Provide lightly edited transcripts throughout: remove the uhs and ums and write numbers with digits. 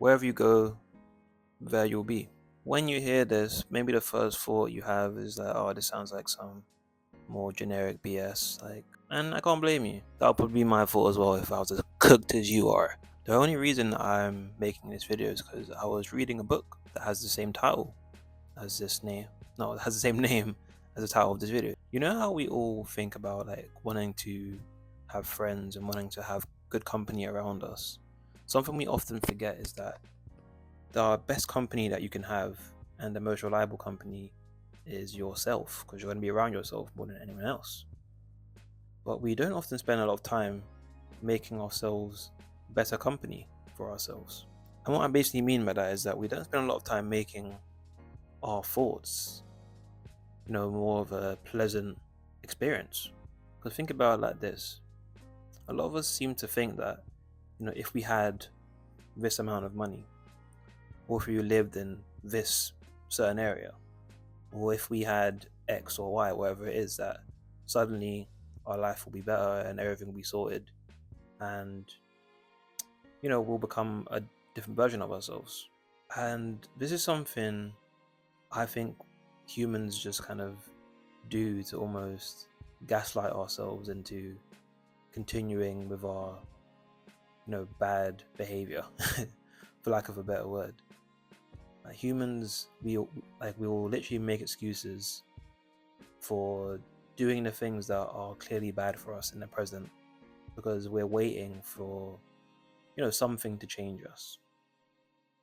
Wherever you go, there you'll be. When you hear this, maybe the first thought you have is that, oh, this sounds like some more generic BS. And I can't blame you. That would probably be my fault as well if I was as cooked as you are. The only reason I'm making this video is because I was reading a book that has the same title as this name. No, it has the same name as the title of this video. You know how we all think about wanting to have friends and wanting to have good company around us? Something we often forget is that the best company that you can have and the most reliable company is yourself, because you're going to be around yourself more than anyone else. But we don't often spend a lot of time making ourselves better company for ourselves. And what I basically mean by that is that we don't spend a lot of time making our thoughts, more of a pleasant experience. Because think about it like this. A lot of us seem to think that, if we had this amount of money, or if we lived in this certain area, or if we had X or Y, whatever it is, that suddenly our life will be better and everything will be sorted, and we'll become a different version of ourselves. And this is something I think humans just kind of do to almost gaslight ourselves into continuing with our bad behavior for lack of a better word. Humans, we will literally make excuses for doing the things that are clearly bad for us in the present, because we're waiting for something to change us,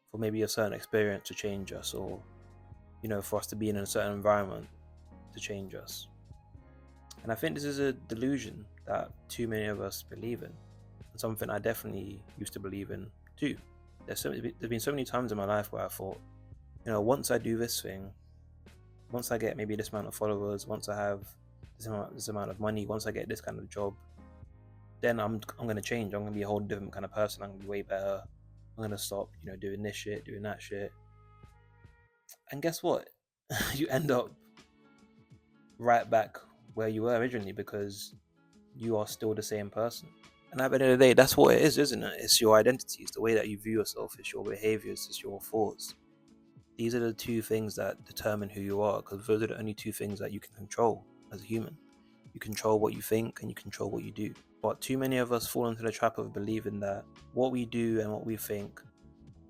for maybe a certain experience to change us, or for us to be in a certain environment to change us. And I think this is a delusion that too many of us believe in, and something I definitely used to believe in too. There's been so many times in my life where I thought, once I do this thing, once I get maybe this amount of followers, once I have this amount of money, once I get this kind of job, then I'm going to change. I'm going to be a whole different kind of person. I'm going to be way better. I'm going to stop, doing this shit, doing that shit. And guess what? You end up right back where you were originally, because you are still the same person. And at the end of the day, that's what it is, isn't it? It's your identity. It's the way that you view yourself. It's your behaviors. It's your thoughts. These are the two things that determine who you are, because those are the only two things that you can control as a human. You control what you think and you control what you do. But too many of us fall into the trap of believing that what we do and what we think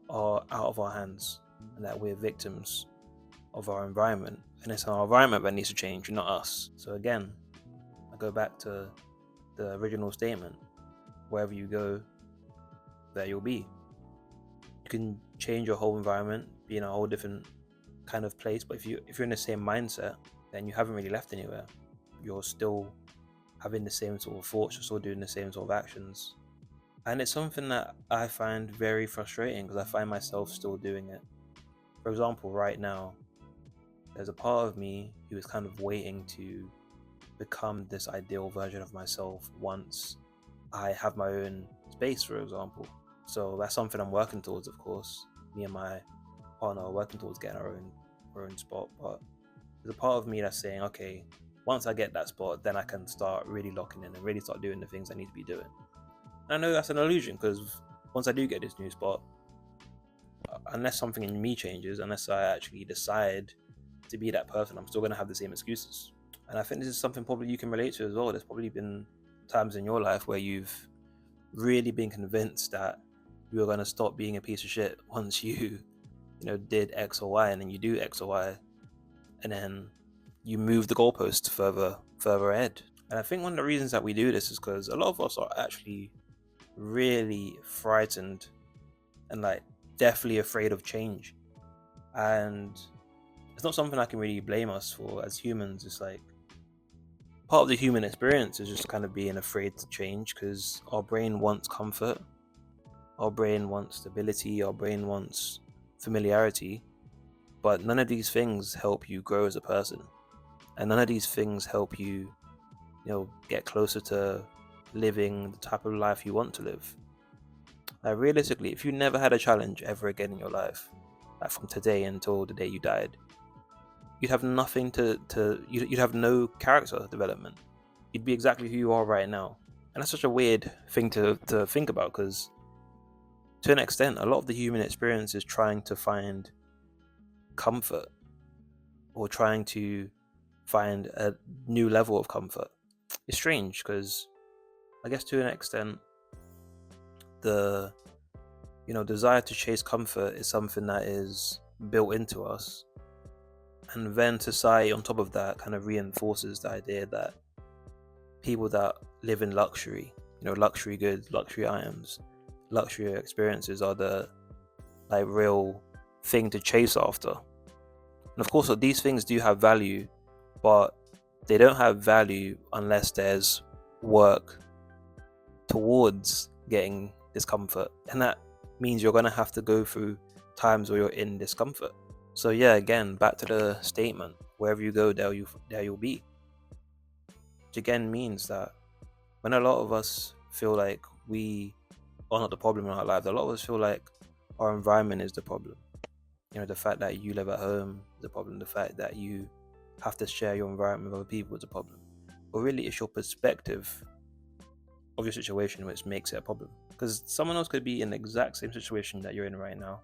are out of our hands, and that we're victims of our environment, and it's our environment that needs to change, not us. So again, I go back to the original statement: wherever you go, there you'll be. You can change your whole environment, be in a whole different kind of place, but if you're in the same mindset, then you haven't really left anywhere. You're still having the same sort of thoughts, you're still doing the same sort of actions. And it's something that I find very frustrating, because I find myself still doing it. For example, right now, there's a part of me who is kind of waiting to become this ideal version of myself once I have my own space, for example. So that's something I'm working towards, of course. Me and my partner are working towards getting our own spot. But there's a part of me that's saying, okay, once I get that spot, then I can start really locking in and really start doing the things I need to be doing. And I know that's an illusion, because once I do get this new spot, unless something in me changes, unless I actually decide to be that person, I'm still going to have the same excuses. And I think this is something probably you can relate to as well. There's probably been times in your life where you've really been convinced that you're going to stop being a piece of shit once you did X or Y, and then you do X or Y, and then you move the goalpost further ahead. And I think one of the reasons that we do this is because a lot of us are actually really frightened and definitely afraid of change. And it's not something I can really blame us for as humans. It's part of the human experience is just kind of being afraid to change, because our brain wants comfort, our brain wants stability, our brain wants familiarity, but none of these things help you grow as a person, and none of these things help you get closer to living the type of life you want to live. Realistically, if you never had a challenge ever again in your life, from today until the day you died, you'd have nothing you'd have no character development. You'd be exactly who you are right now. And that's such a weird thing to think about, because To an extent, a lot of the human experience is trying to find comfort, or trying to find a new level of comfort. It's strange because I guess to an extent, the desire to chase comfort is something that is built into us, and then society on top of that kind of reinforces the idea that people that live in luxury, luxury goods, luxury items, luxury experiences are the real thing to chase after. And of course, these things do have value, but they don't have value unless there's work towards getting discomfort, and that means you're going to have to go through times where you're in discomfort. So yeah, again, back to the statement, wherever you go, there you'll be. Which again means that when a lot of us feel like we are not the problem in our lives, a lot of us feel like our environment is the problem. The fact that you live at home is a problem. The fact that you have to share your environment with other people is a problem. But really, it's your perspective of your situation which makes it a problem. Because someone else could be in the exact same situation that you're in right now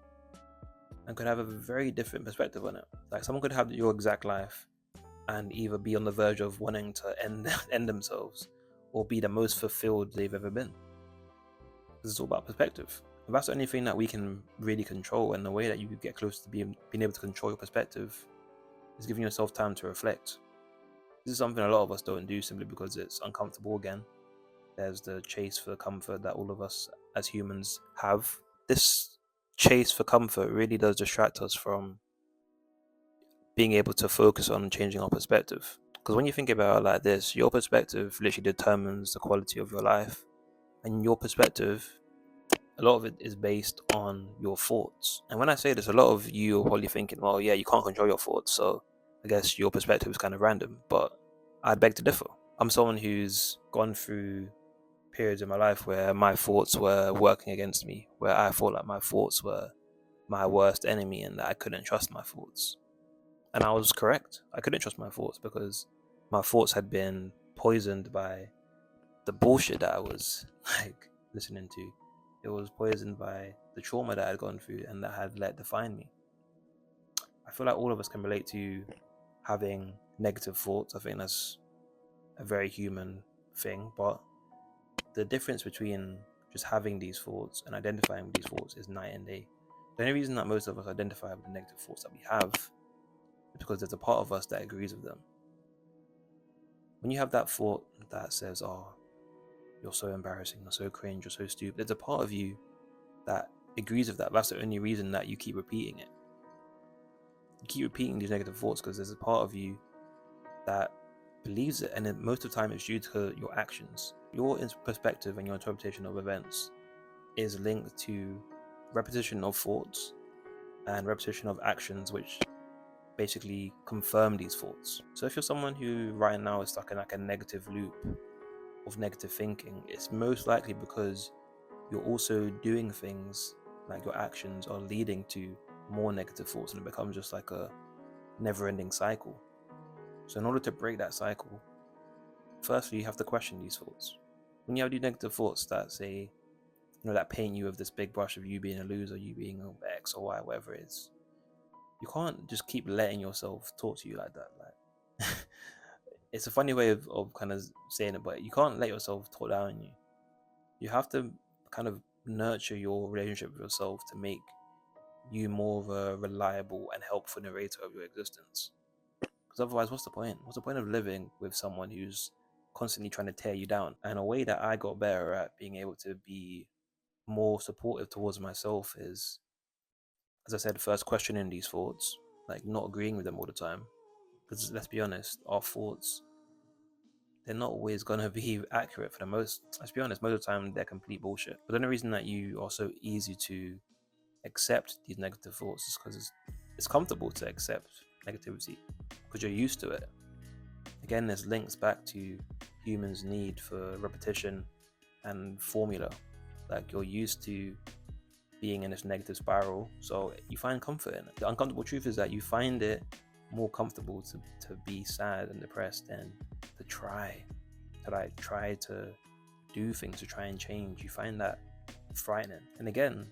and could have a very different perspective on it. Like someone could have your exact life and either be on the verge of wanting to end themselves, or be the most fulfilled they've ever been. This is all about perspective. And that's the only thing that we can really control, and the way that you get close to being able to control your perspective is giving yourself time to reflect. This is something a lot of us don't do simply because it's uncomfortable. Again, there's the chase for comfort that all of us as humans have. This chase for comfort really does distract us from being able to focus on changing our perspective. Because when you think about it like this, your perspective literally determines the quality of your life. And your perspective, a lot of it is based on your thoughts. And when I say this, a lot of you are probably thinking, well, yeah, you can't control your thoughts, so I guess your perspective is kind of random. But I beg to differ. I'm someone who's gone through periods in my life where my thoughts were working against me, where I thought like my thoughts were my worst enemy and that I couldn't trust my thoughts. And I was correct. I couldn't trust my thoughts because my thoughts had been poisoned by the bullshit that I was listening to. It was poisoned by the trauma that I'd gone through and that had let define me. I feel like all of us can relate to having negative thoughts. I think that's a very human thing, but the difference between just having these thoughts and identifying with these thoughts is night and day. The only reason that most of us identify with the negative thoughts that we have is because there's a part of us that agrees with them. When you have that thought that says, oh, you're so embarrassing, you're so cringe, you're so stupid, there's a part of you that agrees with that. That's the only reason that you keep repeating it. You keep repeating these negative thoughts because there's a part of you that believes it, and then most of the time it's due to your actions. Your perspective and your interpretation of events is linked to repetition of thoughts and repetition of actions which basically confirm these thoughts. So if you're someone who right now is stuck in a negative loop of negative thinking, it's most likely because you're also doing things like your actions are leading to more negative thoughts, and it becomes just like a never-ending cycle. So in order to break that cycle, firstly, you have to question these thoughts. When you have these negative thoughts that say, that paint you with this big brush of you being a loser, you being X or Y, whatever it is, you can't just keep letting yourself talk to you like that. Like, it's a funny way of kind of saying it, but you can't let yourself talk down on you. You have to kind of nurture your relationship with yourself to make you more of a reliable and helpful narrator of your existence. Because otherwise, what's the point? What's the point of living with someone who's constantly trying to tear you down? And a way that I got better at being able to be more supportive towards myself is, as I said, first questioning these thoughts, like not agreeing with them all the time. Because let's be honest, our thoughts, they're not always going to be accurate for the most. Let's be honest, most of the time they're complete bullshit. But the only reason that you are so easy to accept these negative thoughts is because it's comfortable to accept negativity because you're used to it. Again, this links back to humans' need for repetition and formula. Like, you're used to being in this negative spiral, so you find comfort in it. The uncomfortable truth is that you find it more comfortable to be sad and depressed than to try to do things, to try and change. You find that frightening. And again,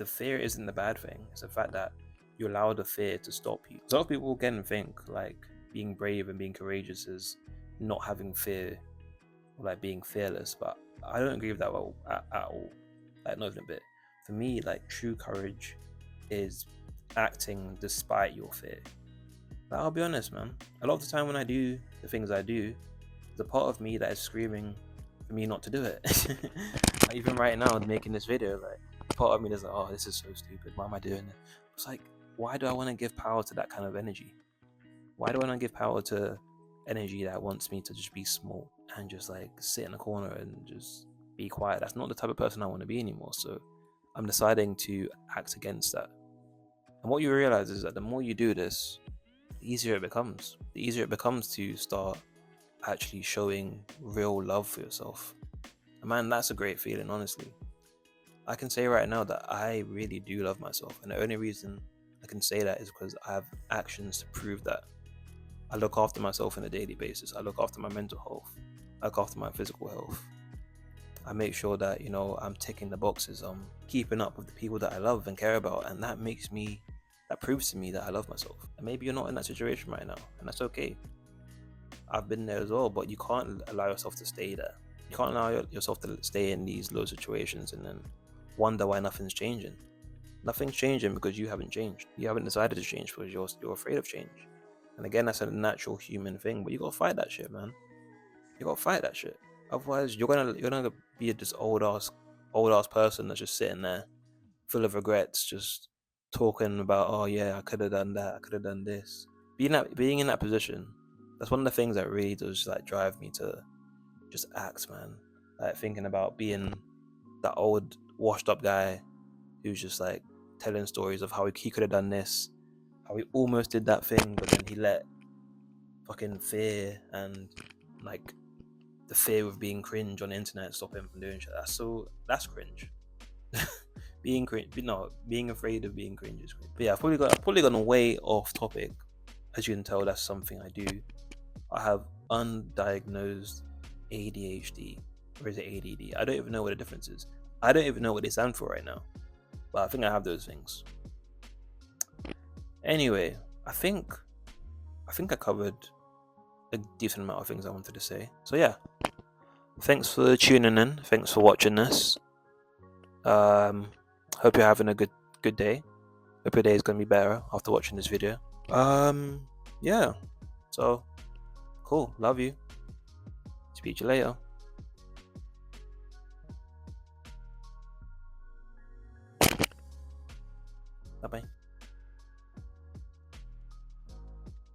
the fear isn't the bad thing. It's the fact that you allow the fear to stop you. A lot of people again think like being brave and being courageous is not having fear, or like being fearless, but I don't agree with that at all. Like, not even a bit. For me, like, true courage is acting despite your fear. Like, I'll be honest, man. A lot of the time when I do the things I do, there's a part of me that is screaming for me not to do it. Like, even right now, making this video, like, part of me is like, oh, this is so stupid. Why am I doing it? It's like, why do I want to give power to that kind of energy? Why do I want to give power to energy that wants me to just be small and just like sit in a corner and just be quiet? That's not the type of person I want to be anymore. So I'm deciding to act against that. And what you realize is that the more you do this, the easier it becomes. The easier it becomes to start actually showing real love for yourself. And man, that's a great feeling, honestly. I can say right now that I really do love myself. And the only reason I can say that is because I have actions to prove that. I look after myself on a daily basis. I look after my mental health. I look after my physical health. I make sure that, I'm ticking the boxes. I'm keeping up with the people that I love and care about. And that proves to me that I love myself. And maybe you're not in that situation right now, and that's okay. I've been there as well, but you can't allow yourself to stay there. You can't allow yourself to stay in these low situations and then wonder why nothing's changing. Nothing's changing because you haven't changed. You haven't decided to change because you're afraid of change. And again, that's a natural human thing, but you gotta fight that shit, man. You gotta fight that shit. Otherwise, you're gonna be this old ass person that's just sitting there, full of regrets, just talking about, oh yeah, I could have done that, I could have done this. Being in that position, that's one of the things that really does like drive me to just act, man. Like thinking about being that old washed up guy who's just like telling stories of how he could have done this, how he almost did that thing, but then he let fucking fear and like the fear of being cringe on the internet stop him from doing shit. That's cringe. Being afraid of being cringe is cringe. But yeah, I've probably gone way off topic. As you can tell, that's something I do. I have undiagnosed ADHD, or is it ADD? I don't even know what the difference is. I don't even know what they stand for right now, but I think I have those things. Anyway, I think I covered a decent amount of things I wanted to say. So yeah, thanks for tuning in. Thanks for watching this. Hope you're having a good day. Hope your day is gonna be better after watching this video. Yeah. So cool. Love you. Speak to you later. Bye bye.